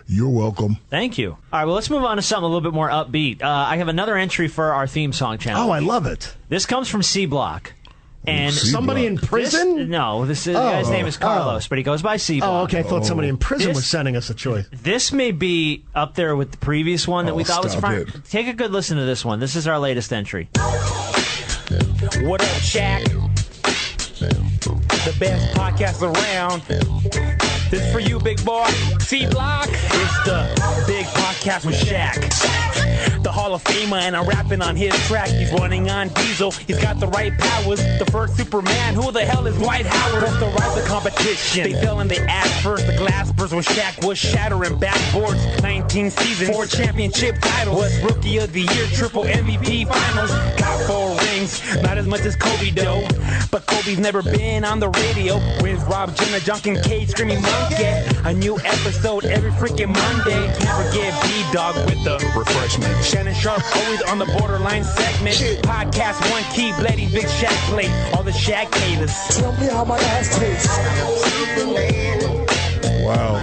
You're welcome. Thank you. All right, well, let's move on to something a little bit more upbeat. I have another entry for our theme song channel. Oh, I love it. This comes from Cblock. And somebody in prison? This guy's name is Carlos, but he goes by Cblock. Oh, okay. I thought somebody in prison was sending us a choice. This may be up there with the previous one that we thought was fun. it. Take a good listen to this one. This is our latest entry. What up, Shaq? The best podcast around. This for you, big boy. Cblock. It's the Big Podcast with Shaq. The Hall of Famer, and I'm rapping on his track. He's running on diesel. He's got the right powers. The first Superman. Who the hell is Dwight Howard? That's the rise of competition. They fell in the ass first. The glass burst when Shaq was shattering backboards. 19 seasons, 4 championship titles. Was Rookie of the Year, triple MVP finals. Got 4 rings, not as much as Kobe though. But Kobe's never been on the radio. Where's Rob Jenner, Junkin Cage, screaming monkey? A new episode every freaking Monday. Can't forget B-Dog with the refreshment. Shannon Sharp always on the borderline segment. Podcast one key, bloody Big Shaq play. All the Shaq haters. Tell me how my ass tastes. Wow.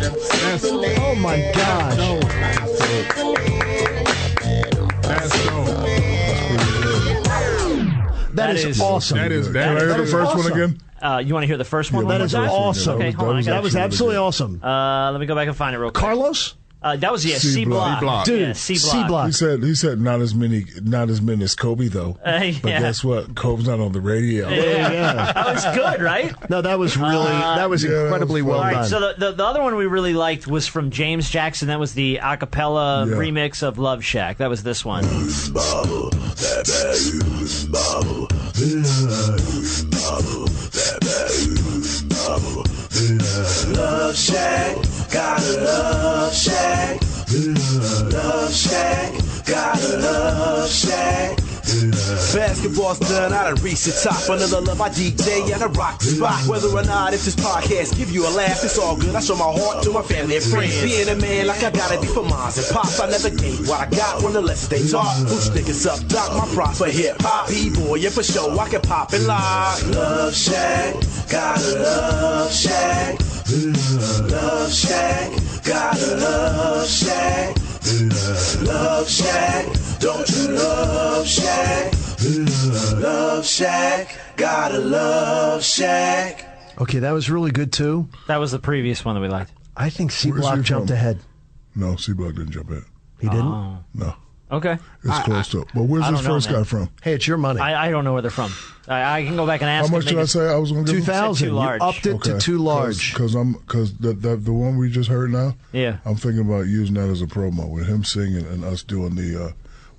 Oh, my gosh. That's dope. That is awesome. Can I hear the first one again? You want to hear the first one? That is awesome. Okay, hold on. That was absolutely awesome. Let me go back and find it real quick. Carlos? That was Cblock. Dude, Dude, Cblock. Cblock. He said not as many as Kobe though. But guess what? Kobe's not on the radio. Yeah. That was good, right? No, that was incredibly well All right, done. so the other one we really liked was from James Jackson. That was the a cappella remix of Love Shack. That was this one. Love Shack, gotta love Shack. Love Shack, gotta love Shack. Basketball's done, I done reached the top. Another love, I DJ and I rock the spot. Whether or not if this podcast give you a laugh, it's all good. I show my heart to my family and friends. Being a man like I gotta be for moms and pops. I never gave what I got when the less they talk. Who's niggas up, doc my props for hip hop. B-boy, yeah for sure, I can pop and lock. Love Shack, gotta love Shack. Love Shack, gotta love Shack. Love Shack, don't you love Shack? Love Shack, gotta love Shack. Okay, that was really good, too. That was the previous one that we liked. I think Where's Cblock he jumped from? ahead. No, Cblock didn't jump in. He didn't? Oh. No. Okay. It's close to. But where's this first guy from? Hey, it's your money. I don't know where they're from. I can go back and ask. How much did I say I was going to give him? 2,000. You upped it to too large. Because the one we just heard now. Yeah. I'm thinking about using that as a promo with him singing and us doing the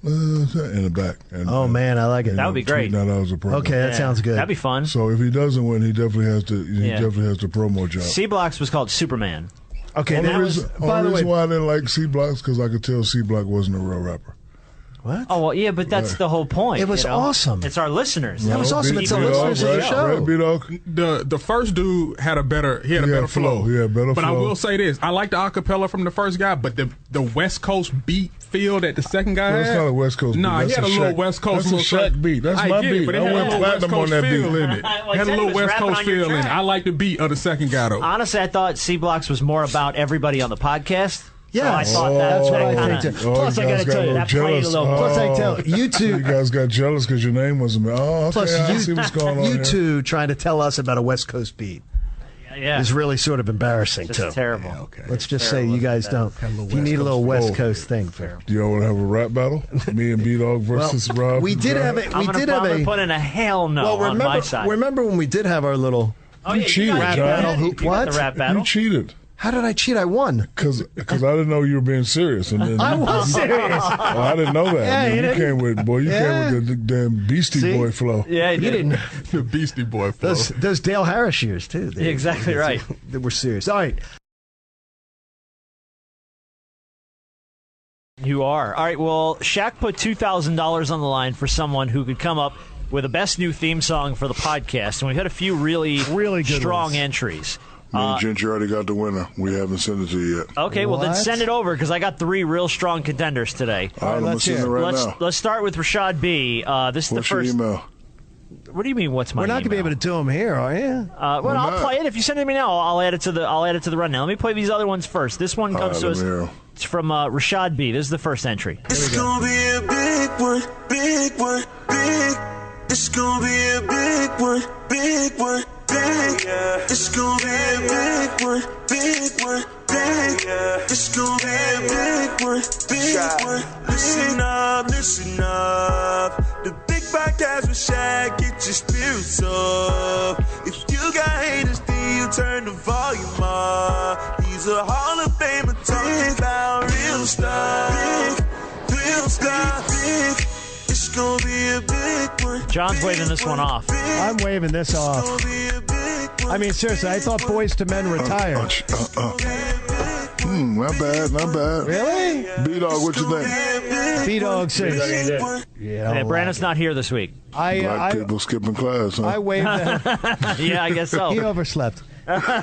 in the back. And, man, I like it. That would be great. That as a promo. Okay, that sounds good. That'd be fun. So if he doesn't win, he definitely has to. He definitely has the promo job. Cblock's was called Superman. Okay, Only that was. By the way, reason why I didn't like Cblock's because I could tell Cblock wasn't a real rapper. What? Oh well, yeah, but that's the whole point. It was awesome. It's our listeners. That was awesome. It's the listeners of the show. B-Dog? The first dude had a better flow. He had better but flow. I will say this: I like the acapella from the first guy, but the West Coast beat feel that the second guy had. That's not a West Coast beat. Nah, he That's had a little West Coast. That's a Shaq beat. That's my beat. But I went platinum on that beat. In it. Had a little West Coast feel in it. I like the beat of the second guy though. Honestly, I thought Cblock's was more about everybody on the podcast. Yeah, so I thought that's what I think. Plus, I got to tell you, that played a little. Plus, I tell you two. You guys got jealous because your name wasn't. Oh, okay. Plus, I see what's going on you here. two trying to tell us about a West Coast beat. Yeah. Is really sort of embarrassing, Just too. terrible. Yeah, okay. Let's just say you guys don't. You need a little West Coast thing. Do y'all want to have a rap battle? Me and B-Dog versus Rob? We did have it. I'm gonna put in a hell no on my side. Remember when we did have our little cheated, rap battle? What? The rap battle? You cheated. How did I cheat? I won. Because I didn't know you were being serious. And then I was serious. Oh, I didn't know that. Yeah, Man, you came with the damn Beastie Boy flow. Yeah, you didn't. The Beastie Boy flow. Those Dale Harris years too. Exactly right. They were serious. All right. You are. All right, well, Shaq put $2,000 on the line for someone who could come up with the best new theme song for the podcast. And we've had a few really good strong ones. entries. Me and Ginger already got the winner. We haven't sent it to you yet. Okay, well, then send it over because I got 3 real strong contenders today. All right, I'm going to send it right now. Let's start with Rashad B. This is What's the first. your email? What do you mean? What's my? We're not going to be able to do them here, are you? Well, I'll play it if you send it to me now. I'll add it to the run now. Let me play these other ones first. This one comes to us. It's from Rashad B. This is the first entry. It's gonna be a big one, big one, big. It's gonna be a big one, big one, big. It's gonna be a big one, big one, big. It's gonna be a big one, big one. Listen up, listen up. The Big Podcast with Shaq, get your spirits up. If you got haters, then you turn the volume up. He's a Hall of Famer talking about real stuff. Big, real stuff, big. It's gonna be a big one. John's waving this one off. I'm waving this off. I mean, seriously, I thought Boys to Men retired. Not bad, not bad. Really? B-Dog, what you think? B-Dog sings. Yeah, Brandon's not here this week. Black people skipping class, huh? I waved that. Yeah, I guess so. He overslept. I'm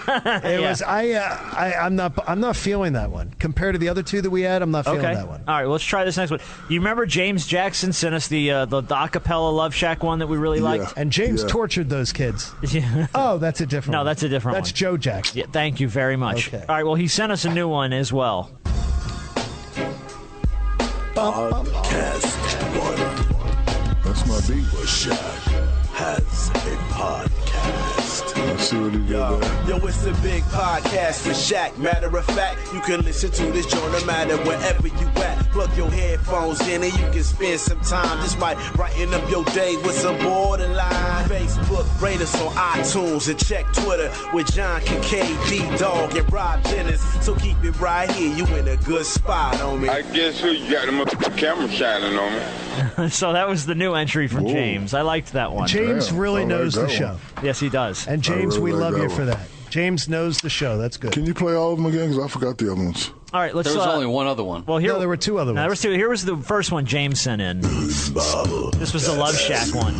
not feeling that one compared to the other two that we had. I'm not feeling that one. All right, let's try this next one. You remember James Jackson sent us the acapella Love Shack one that we really liked, and James tortured those kids. Yeah. Oh, that's a different. No, one. that's a different. That's one. Joe Jackson. Yeah, thank you very much. Okay. All right, well, he sent us a new one as well. Podcast one. That's my beat. Shaq has a podcast. Let's see what he did there. Yo, it's a Big Podcast with Shaq. Matter of fact, you can listen to this joint no matter wherever you at. Plug your headphones in and you can spend some time. This might brighten up your day with some borderline. Facebook, rate us on iTunes and check Twitter with John Kincaid, D-Dog, and Rob Dennis. So keep it right here. You in a good spot, homie. I guess who you got the camera shining on me. So that was the new entry from James. I liked that one. James really knows the show. Yes, he does. And James, we love you for that. James knows the show. That's good. Can you play all of them again? Because I forgot the other ones. All right, let's. There was only one other one. Well, there were two other ones. There was two. Here was the first one James sent in. This was the Love Shack one.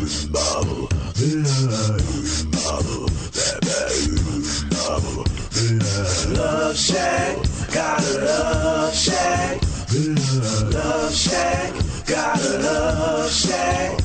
Love Shack, gotta love Shack. Love Shack, gotta love Shack.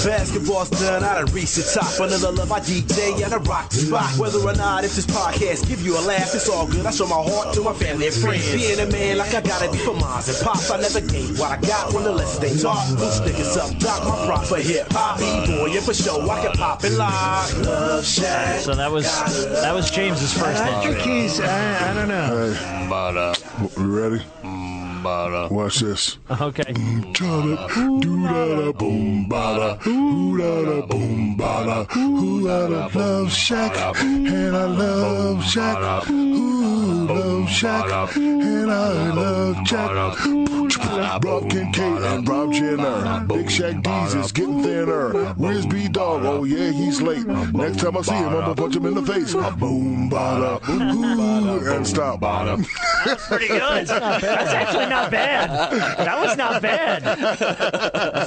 Basketball's done, I done reached the top. Another love, I DJ and I rock the spot. Whether or not if this podcast give you a laugh, it's all good. I show my heart to my family and friends. Being a man like I gotta be for moms and pops. I never gave what I got when the less they talk. Loose niggas up, dock my prop for hip hop. B-boy, yeah, for sure, I can pop and lock. Love Shack. So that was James's first entry. I don't know. Hey, you ready? Watch this. Okay. Love Shack, and I love Shack. Love Shack, and I love Shack. Rob Kincaid and Rob Jenner. Big Shaq D's is getting thinner. Where's B-Dog? Oh yeah, he's late. Next time I see him, I'm gonna punch him in the face. Boom, bada, and stop. That's pretty good. That's actually not bad. That was not bad.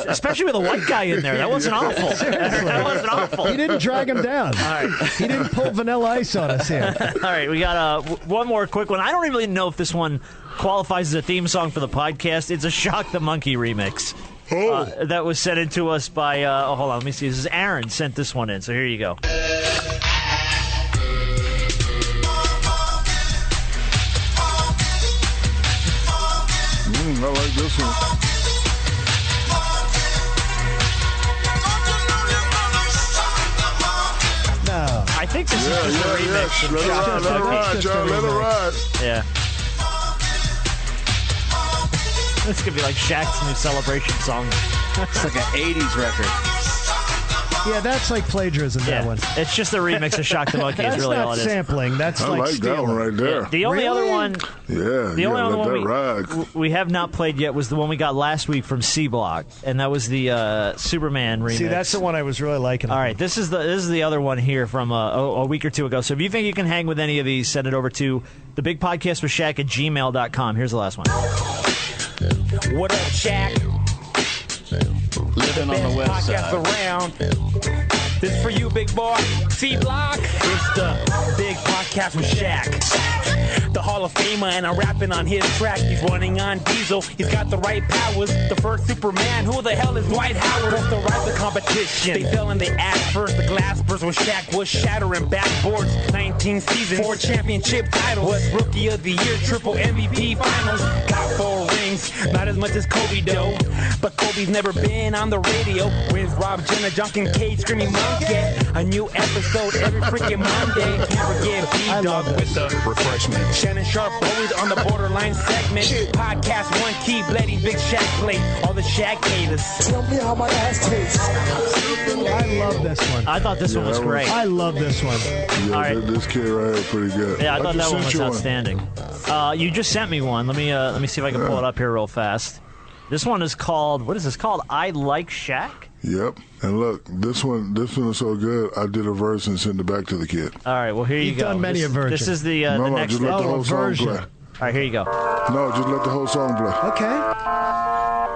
Especially with a white guy in there. That wasn't awful. That wasn't awful. He didn't drag him down. All right. He didn't pull Vanilla Ice on us here. All right, we got one more quick one. I don't really know if this one qualifies as a theme song for the podcast. It's a Shock the Monkey remix. That was sent in to us by, hold on, let me see. This is Aaron sent this one in, so here you go. I like this one. No. I think this is just a remix. Let it ride, John. Let it ride. Yeah. This could be like Shaq's new celebration song. It's like an 80s record. Yeah, that's like plagiarism, that one. It's just a remix of Shock the Monkey is really all it is. That's not sampling. That's I like like stealing. that one right there. The only other one... Yeah, the only other one ride. we have not played yet was the one we got last week from Cblock, and that was the Superman remix. See, that's the one I was really liking. All right, this is the other one here from a week or two ago. So if you think you can hang with any of these, send it over to the Big Podcast with Shaq at gmail.com. Here's the last one. What up, Shaq? Living on the west side. Podcast around. This for you, big boy. Cblock. It's the Big Podcast with Shaq. The Hall of Famer, and I'm rapping on his track. He's running on diesel. He's got the right powers. The first Superman. Who the hell is Dwight Howard? What's the right the competition? They fell in the ass first. The glass burst when Shaq was shattering backboards. 19 seasons, 4 championship titles. Was Rookie of the Year, triple MVP finals. Got 4 rings, not as much as Kobe though. But Kobe's never been on the radio. With Rob Jenner, John Kincaid screaming monkey. A new episode every freaking Monday. Can't forget B-Dog with the refreshment. Shannon Sharp always on the borderline segment. Podcast 1 key, Bloody Big Shaq play. All the Shaq haters. Tell me how my ass tastes. I love this one. I thought this one was great. I love this one. Yeah, All right. This kid right here pretty good. Yeah, I thought that one was you outstanding. You just sent me one. Let me see if I can pull it up here real fast. This one is called, what is this called? I Like Shaq? Yep. And look, this one is so good, I did a verse and sent it back to the kid. All right, well, here you You've go. done many a version. This is the No, next just let the one. whole song version. play. All right, here you go. No, just let the whole song play. Okay.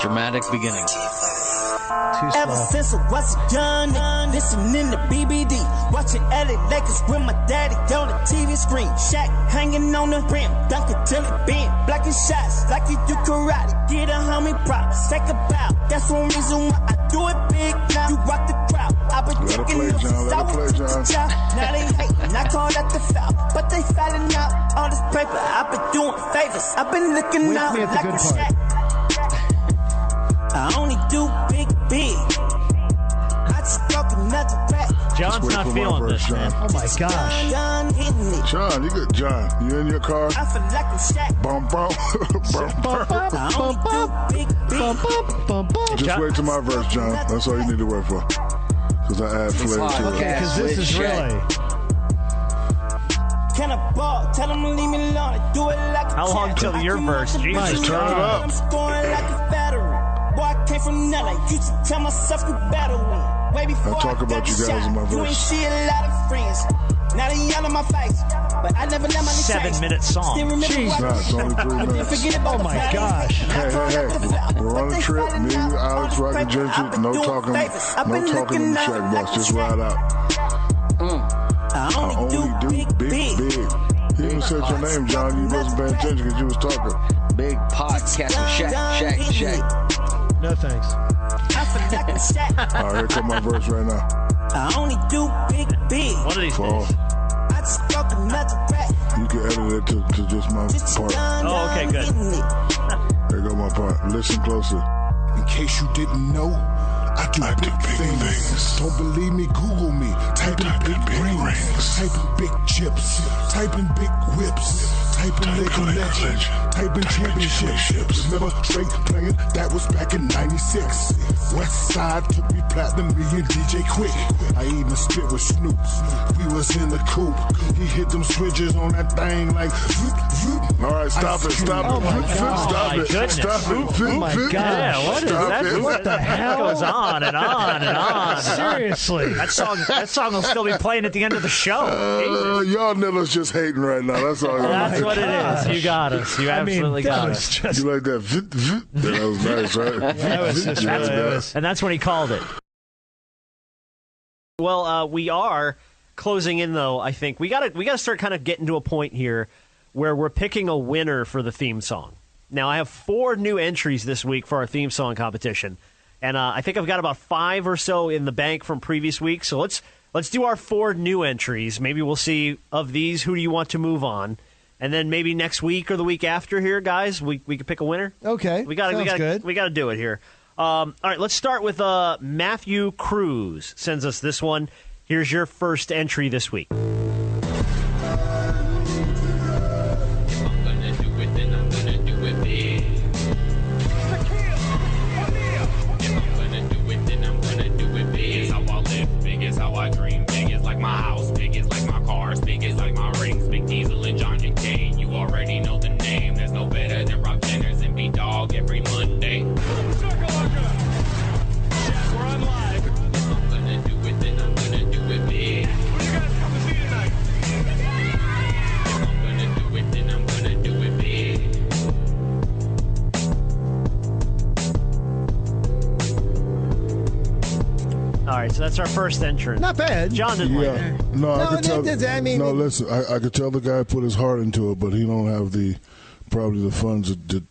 Dramatic beginning. Too Ever slow. since I was a young nigga, listening to BBD, watching LA Lakers with my daddy on the TV screen. Shaq hanging on the rim, dunking till it bend, blocking shots like you do karate. Get a homie props, take a bow. That's one reason why I do it big now. You rock the crowd. I've been Let it taking play, notes John. since I Let it was play, a John. child. Now they hating, I call that the foul, but they falling out. All this paper, I've been doing favors. I've been looking Wake out me at the like good a part. Shaq. I only do big. I just broke another rap. John's wait not for my feeling verse, this, John. man. Oh my gosh. Done hitting it. John, you good. John, you in your car? I feel like I'm Shaq. Bum, bum. Bum, Bump bum. up, I only bump up, do big. bump up, bump up. Just wait till my verse, John. That's all you need to wait for. Because I add flavor to it. Okay, because this is really. Can I ball? Tell them to leave me alone. I do it like a How long champ. till I your came verse? out the Jesus, blue. turn it up. I'm scoring like a veteran. Boy, I came from nothing. I used to tell myself you better win. Way before I talk about got you the guys shot. in my You ain't verse. see a lot of friends. Now they yell in my face, but I never let my 7-minute song. Still remember Jesus. what Nah, it's only 3 I didn't minutes. forget about Oh the my Fridays. gosh. Hey. We're on a trip. Me, you, Alex, Rocket Gentry. No talking. No talking in the Shaq box. Just ride out. I I only do big. He even said your name, John. You wasn't paying attention because you was talking. Big Podcast with Shaq. No thanks. I feel like I'm Shaq. All right, here come my verse right now. I only do big. One of these Fall. days. I just broke another rap. You can edit it to just my part. Oh, okay, good. There go my part. Listen closer. In case you didn't know, I do big things. Don't believe me? Google me. Type in big rings. Type in big chips. Type in big whips. Type in Laker legend. Type in championships. Remember straight playing? That was back in '96. West Side took me platinum, me and DJ Quick. I even spit with Snoop. We was in the coupe. He hit them switches on that thing like. All right, stop it. Oh my God. Stop Oh my it. goodness. Stop it. Oh my God. Yeah, what is Stop that? it. What the hell? It goes on and on and on. Seriously. That song will still be playing at the end of the show. Jesus. Y'all niggas just hating right now. That's all. That's what it is. You got us. You absolutely that got was us. just. You like that? Yeah, that was nice, right? That was just You like really. that? It was, And that's when he called it. Well, we are closing in, though. I think we gotta start kind of getting to a point here where we're picking a winner for the theme song. Now, I have 4 new entries this week for our theme song competition, and I think I've got about 5 or so in the bank from previous weeks. So let's do our 4 new entries. Maybe we'll see of these who do you want to move on, and then maybe next week or the week after here, guys, we could pick a winner. okay. We got good. to do it here. All right, let's start with Matthew Cruz sends us this one. Here's your first entry this week. that's our first entrant. Not bad. John didn't like it. No, I could tell. I mean, no, listen, I could tell the guy put his heart into it, but he don't have probably the funds to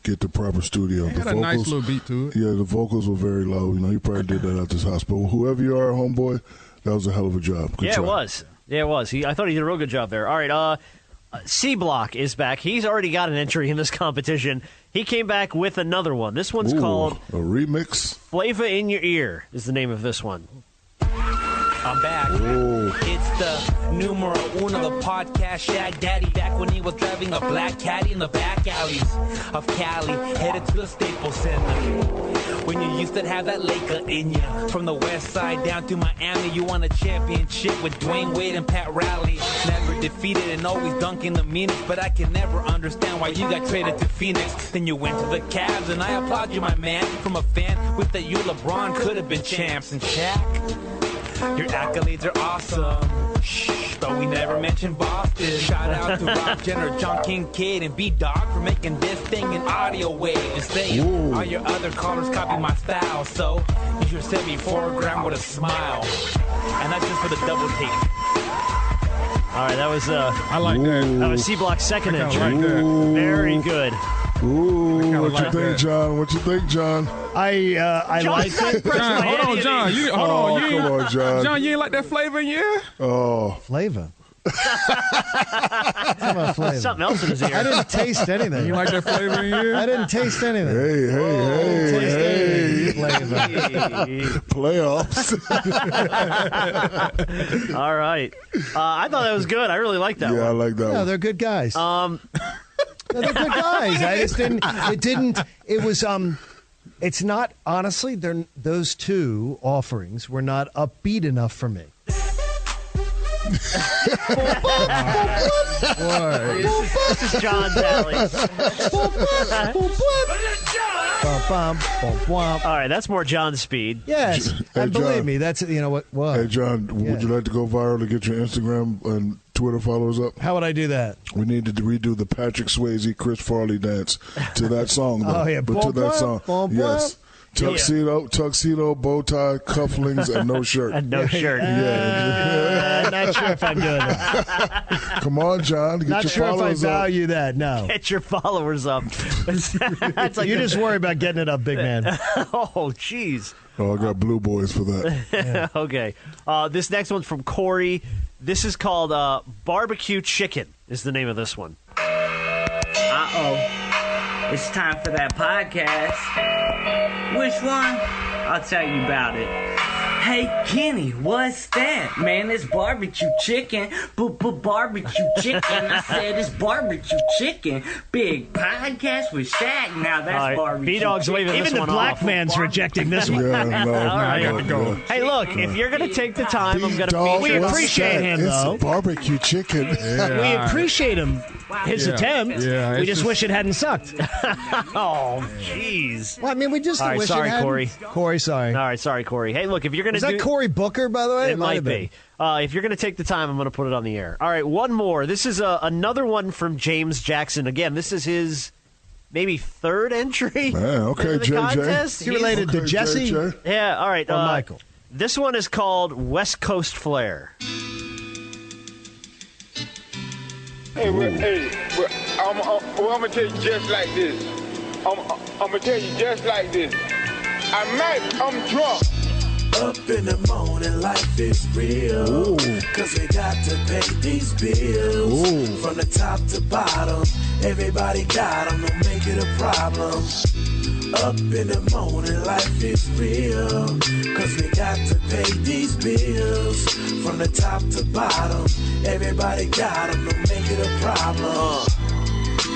get the proper studio. It had a nice little beat to it. Yeah, the vocals were very low. He probably did that at this house. But whoever you are, homeboy, that was a hell of a job. Good job. It was. Yeah, it was. I thought he did a real good job there. All right, Cblock is back. He's already got an entry in this competition. He came back with another one. This one's called a remix. Flavor in Your Ear is the name of this one. I'm back. Whoa. It's the numero uno, the podcast Shaq Daddy, back when he was driving a black caddy in the back alleys of Cali, headed to the Staples Center. When you used to have that Laker in ya, from the west side down to Miami, you won a championship with Dwayne Wade and Pat Riley. Never defeated and always dunking the meanest, but I can never understand why you got traded to Phoenix. Then you went to the Cavs, and I applaud you, my man. From a fan with that you, LeBron, could have been champs. And Shaq, your accolades are awesome. Shh, though we never mentioned Boston. Shout out to Rob Jenner, John Kincaid, and B-Dog for making this thing an audio wave. And saying all your other callers copy my style. So you should send me 4 grand with a smile. And that's just for the double take. All right, that was I like that. That was Cblock's second entry. Like that. Very good. Ooh, what like you think, that. John? What you think, John? I liked it. John, hold on, John. Come on, John. John, you ain't like that flavor in your ear? Oh, Flavor. Flavor. Something else in his ear. I didn't taste anything. You like that flavor in your ear? I didn't taste anything. hey. Flavor. Playoffs. All right. I thought that was good. I really liked that one. Yeah, I like that No, one. they're good guys. No, they're good guys. I just didn't. It was. It's not. Honestly, those two offerings were not upbeat enough for me. This is John's alley. All right, that's more John's speed. Yes, Hey, and believe John. me, that's what. Hey, John, would you like to go viral to get your Instagram and Twitter followers up? How would I do that? We need to redo the Patrick Swayze, Chris Farley dance to that song, though. Oh, yeah. But to that song. Yes. Tuxedo, bow tie, cufflinks, and no shirt. And no shirt. Yeah. Not sure if I'm doing that. Come on, John. Get Not your sure if I followers up. value that. No. Get your followers up. That's like You just worry about getting it up, big man. Oh, jeez. Oh, I got blue boys for that. Okay. This next one's from Corey. This is called Barbecue Chicken is the name of this one. It's time for that podcast. Which one? I'll tell you about it. Hey, Kenny, what's that? Man, it's barbecue chicken. Barbecue chicken. I said it's barbecue chicken. Big Podcast with Shaq. Now that's barbecue B-Dog's chicken. leaving this Even the one black off. man's rejecting this one. Yeah, no, All right. no. Hey, look, if you're going to take the time, I'm going to Dog, feature what's appreciate that? him, It's though. barbecue chicken. We appreciate his attempt. Yeah, we it's just wish it hadn't sucked. Oh, jeez. Well, I mean, we just All right, wish sorry, it hadn't. Corey. Corey, sorry. All right, sorry, Corey. Hey, look, if you're going to Is that Corey Booker, by the way? It might be. If you're going to take the time, I'm going to put it on the air. All right, one more. This is another one from James Jackson. Again, this is his maybe third entry. Man, okay, into the JJ. contest. Is he related to Jesse? JJ. Yeah, all right. Or Michael? This one is called West Coast Flair. Hey, I'm gonna tell you just like this. I'm gonna tell you just like this. I'm drunk. Up in the morning, life is real. Cause we got to pay these bills. From the top to bottom, everybody got them, don't make it a problem. Up in the morning, life is real. Cause we got to pay these bills. From the top to bottom, everybody got them, don't make it a problem.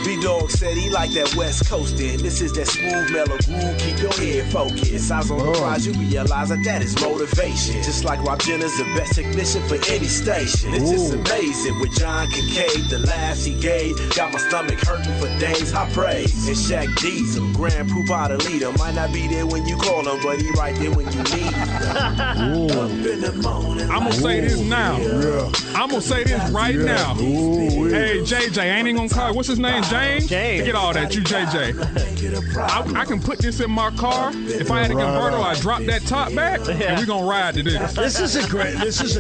B-Dog said he like that West Coast in. This is that smooth, mellow groove. Keep your head focused. Eyes on the prize, you realize that is motivation. Just like Rob Jenner's the best technician for any station. It's just amazing with John Kincaid, the laughs he gave. Got my stomach hurting for days. High praise. And Shaq Diesel, Grand Poobah the leader. Might not be there when you call him, but he right there when you need him. Up in the morning. I'm gonna say this now. Yeah. I'm gonna say this right now. Ooh, Hey, JJ, I ain't even gonna call. What's his name? James? Get all that. You JJ. I can put this in my car. If I had a converter, I drop that top back, and we're gonna ride to this. This is a great. This is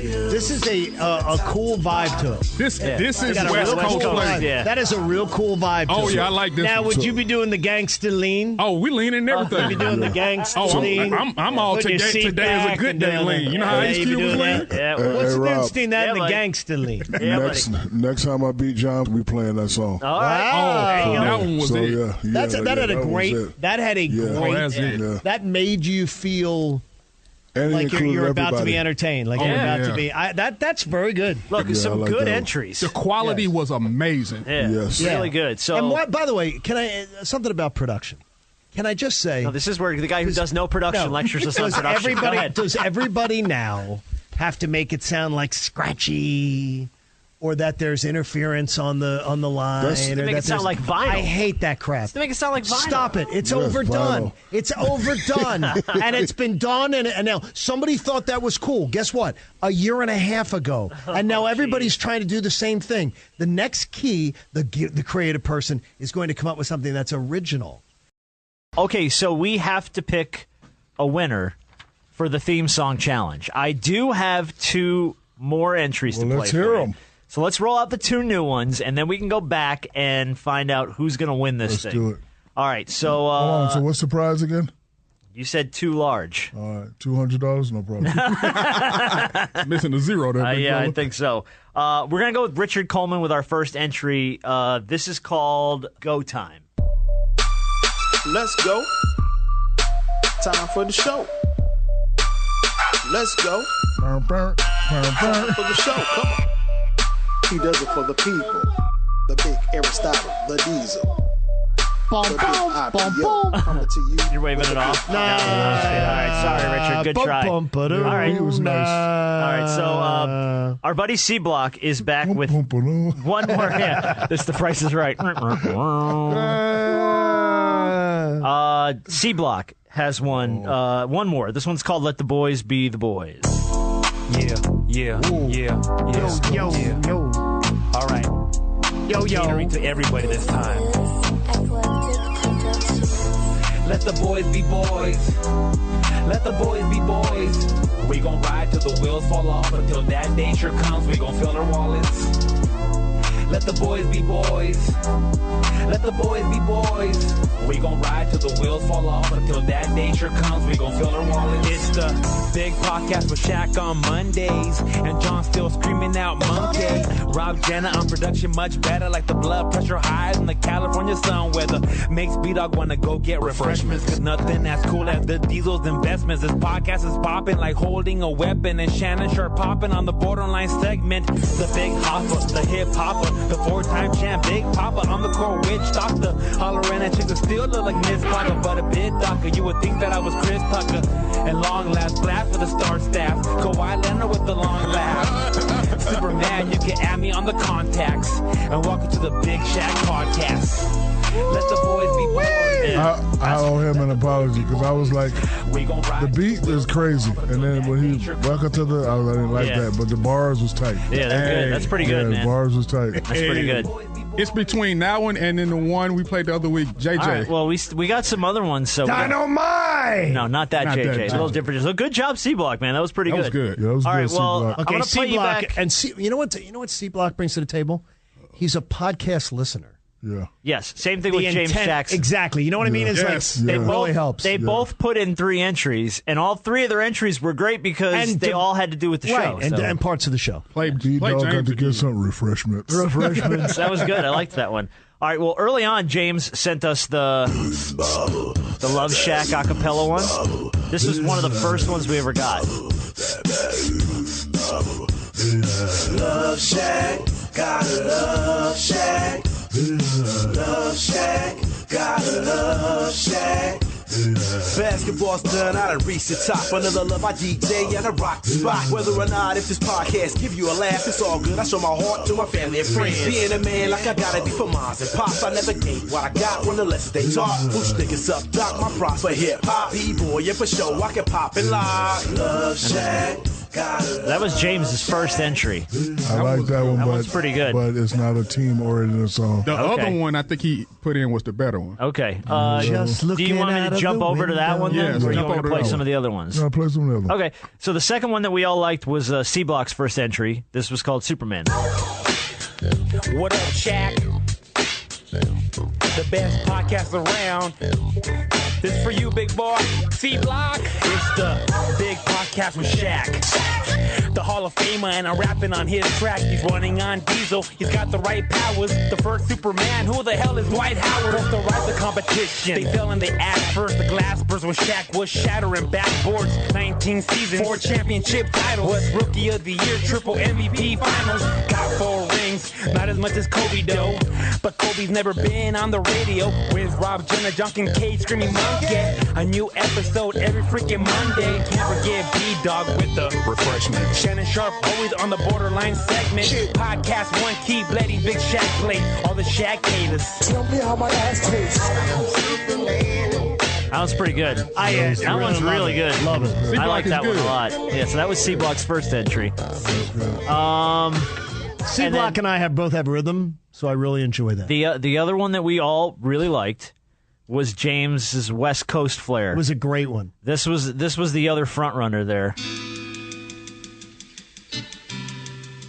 a cool vibe to it. This is Got a West real Coast cool flavor. vibe. That is a real cool vibe. Oh to yeah, it. I like this. Now, one. would you be doing the gangsta lean? Oh, we leaning and everything. You be doing the gangsta lean? I'm all Putting your today. seat Today is a back good and day doing lean. it. You know how Yeah, Ice you be Cube was doing lean? that? Yeah, What's the Rob. difference between that and the gangsta lean? Next time I beat John, we playing that song. All right. Wow. That one was it. That had a great. That had a great. That made you feel And like you're about to be everybody. entertained. Like you're about to be. That's very good. Look, some good entries. The quality was amazing. Yeah, really good. So, and what, by the way, can I something about production? Can I just say? No, this is where the guy who does no production lectures us on production. Does everybody now have to make it sound like scratchy, or that there's interference on the line? To make it sound like vinyl. I hate that crap. To make it sound like vinyl. Stop it. It's Yes, overdone. vinyl. It's overdone. And it's been done. And now somebody thought that was cool. Guess what? A year and a half ago. And now everybody's trying to do the same thing. The next key, the creative person, is going to come up with something that's original. Okay, so we have to pick a winner for the theme song challenge. I do have 2 more entries to play. Let's hear for you. them. So let's roll out the 2 new ones, and then we can go back and find out who's going to win this thing. Do it. All right, so Hold on. So what's the prize again? you said too large. All right, $200. No problem. Missing a zero there. Big Yeah, I fella. think so. We're going to go with Richard Coleman with our first entry. This is called Go Time. Let's go. Time for the show. Let's go. Time for the show. Come on. He does it for the people. The big Aristotle, the Diesel. The big IPO. Coming to you. You're waving it off? No. All right, sorry, Richard. Good try. All right. He was nice. All right, so our buddy Cblock is back with one more. Yeah, this The Price is Right. Cblock has one more. This one's called Let the Boys Be the Boys. Yeah. All right. Catering to everybody this time. Let the boys be boys. Let the boys be boys. We gon' ride till the wheels fall off. Until that day sure comes, we gon' fill our wallets. Let the boys be boys. Let the boys be boys. We gon' ride till the wheels fall off. Until that day sure comes, we gon' fill our wallets. It's the Big Podcast with Shaq on Mondays. And John still screaming out monkey. Rob Jenna on production much better. Like the blood pressure high in the California sun weather. Makes B-Dog wanna go get refreshments. Cause nothing as cool as the Diesel's investments. This podcast is popping like holding a weapon. And Shannon sure popping on the borderline segment. The big hopper, the hip hopper, the 4-time champ, Big Papa. I'm the core witch doctor. Hollering at chicks that still look like Miss Potter. But a bit darker, you would think that I was Chris Tucker. And long last blast with the star staff. Kawhi Leonard with the long laugh. Superman, you can add me on the contacts. And welcome to the Big Shaq podcast. Let the boys be boys. I owe him an apology because I was like, the beat is crazy, and then when he welcome to the, I didn't like that, but the bars was tight. Yeah, they're good. That's pretty good, man. The bars was tight. That's pretty good. It's between that one and then the one we played the other week, JJ. All right, well, we got some other ones. So Dynamite! No, not that Not JJ. that A little different. So good job, Cblock, man. That was pretty That good. was good. Yeah, that was All good, right, well, C-Block. I'm Okay, going to play you back. And you know what Cblock brings to the table? He's a podcast listener. Yeah. Yes, same thing with James Jackson. Exactly. You know what I mean? It's Yes. like Yeah. it really helps. They both put in 3 entries, and all 3 of their entries were great because And they all had to do with the show. and, so. and parts of the show. Play B-Dog got James to again. get some refreshments. That was good. I liked that one. All right. Well, early on, James sent us the Love Shack acapella one. This was one of the first ones we ever got. Love Shack, gotta love Shack. Love Shack, gotta love Shack. Basketball's done, I done reached the top. Another love, I DJ and I rock the spot. Whether or not if this podcast give you a laugh, it's all good. I show my heart to my family and friends. Being a man like I gotta be for moms and pops. I never gave what I got when the lessons they taught. Who's niggas up, doc my props for hip hop. B-boy, yeah for sure, I can pop and lock. Love Shack, That was James's first entry. I like that one, That but one's pretty good. But it's not a team-oriented song. The other one I think he put in was the better one. Okay. Just do you looking want me out to of jump the over to that one then? Yes, or you jump want over to play to that some of the other ones? No, play some of the other. Okay. So the second one that we all liked was Cblock's first entry. This was called Superman. What up, Shaq? The best podcast around. This for you, big boy. Cblock. It's the Big Podcast with Shaq. The Hall of Famer, and I'm rapping on his track. He's running on diesel. He's got the right powers. The first Superman. Who the hell is Dwight Howard? What's the rise of competition? They fell in the ass first. The glass burst with Shaq was shattering backboards. 19 seasons, 4 championship titles. Was Rookie of the Year, triple MVP finals. Got 4 rings, not as much as Kobe though. But Kobe's never been on the radio. With Rob Jenner, Junkin' Cage, screaming monkey. A new episode every freaking Monday. Can't forget B-Dog with the refreshment. Shannon Sharp always on the borderline segment. Podcast one, keep letting Big Shaq play. All the Shaq haters. Tell me how my ass tastes. That was pretty good. That one's really good. Love it. I like that one a lot. Yeah, so that was Cblock's first entry. Cblock and I both have rhythm, so I really enjoy that. The other one that we all really liked was James's West Coast flair. It was a great one. This was the other front runner there.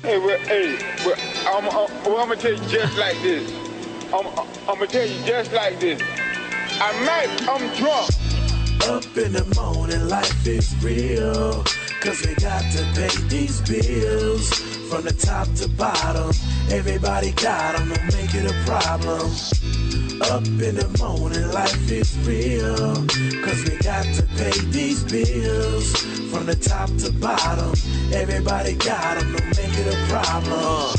I'm gonna tell you just like this. I'm gonna tell you just like this. I'm drunk. Up in the morning, life is real. Cause we got to pay these bills. From the top to bottom, everybody got them, don't make it a problem. Up in the morning, life is real. Cause we got to pay these bills. From the top to bottom, everybody got them, don't make it a problem.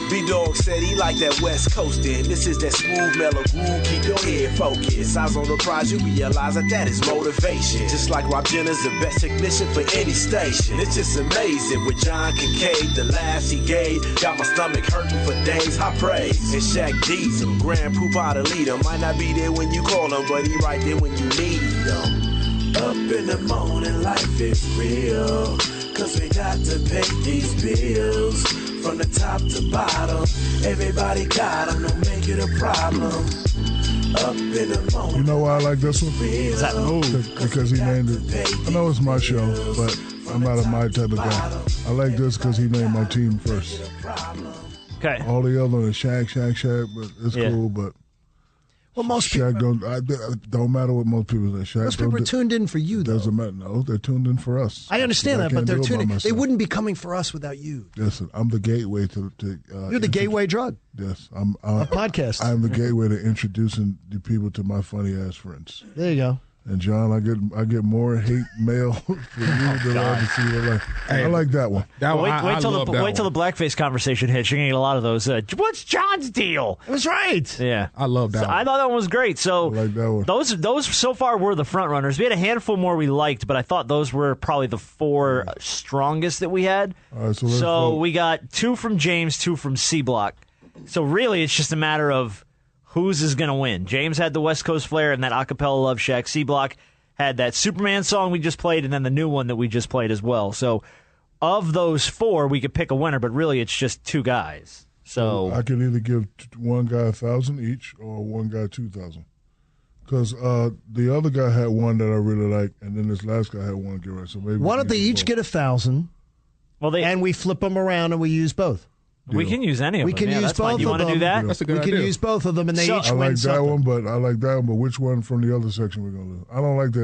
B-Dog said he like that West Coast in. This is that smooth, mellow groove, keep your head focused. Eyes on the prize, you realize that is motivation. Just like Rob Jenner's the best technician for any station. It's just amazing with John Kincaid, the laughs he gave. Got my stomach hurting for days, high praise. And Shaq Diesel, Grand Poobah the leader. Might not be there when you call him, but he right there when you need him. Up in the morning, life is real. Cause we got to pay these bills. From the top to bottom, everybody got them, don't make it a problem. Up in the morning. You know why I like this one? Is that Because he named it. I know it's my show, but I'm not a my type of guy. I like this because he named my team first. Okay. All the other ones, Shaq, but it's cool, but. Well, most Shaq people don't matter what most people say. Shaq most people are tuned in for you, though. Doesn't matter. No, they're tuned in for us. I understand that, but they're tuned in. They myself. wouldn't be coming for us without you. Listen, I'm the gateway to You're the gateway drug. Yes, I'm a podcast. I'm the gateway to introducing the people to my funny ass friends. There you go. And John, I get more hate mail for you than I ever see in life. I like that one. Wait till the blackface conversation hits. You're gonna get a lot of those. What's John's deal? It was right. Yeah, I love that. So I thought that one was great. So I like that one. Those so far were the front runners. We had a handful more we liked, but I thought those were probably the 4 strongest that we had. All right, so we got 2 from James, 2 from Cblock. So really, it's just a matter of whose is going to win. James had the West Coast flair and that acapella Love Shack. Cblock had that Superman song we just played and then the new one that we just played as well. So of those 4, we could pick a winner, but really it's just 2 guys. So I can either give one guy 1,000 each or one guy 2,000. Because the other guy had one that I really like, and then this last guy had one. So maybe why don't they each get 1,000? Well, and we flip them around and we use both. We can use any of them. We can use both of them. You want to do that? That's a good We idea. can use both of them, and they each I win like something. I like that one, but which one from the other section we're gonna do? I don't like the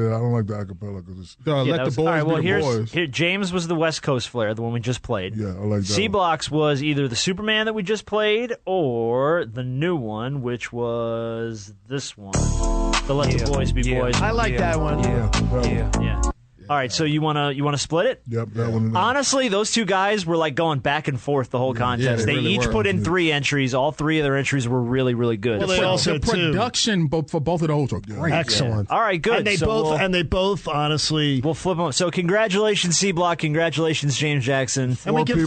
acapella because it's. Let the boys all right, well, be the boys. Here, James was the West Coast flair, the one we just played. Yeah, I like that. Cblock's was either the Superman that we just played or the new one, which was this one. The Let the Boys Be Boys. I like that one. Yeah. All right, so you wanna split it? Yep, that one. Honestly, those 2 guys were like going back and forth the whole contest. they They really each were. put in 3 entries. All 3 of their entries were really, really good. Well, they also The production for both of those are great. Excellent. All right, good. And they both honestly. We'll flip them. So congratulations, Cblock. Congratulations, James Jackson. And we can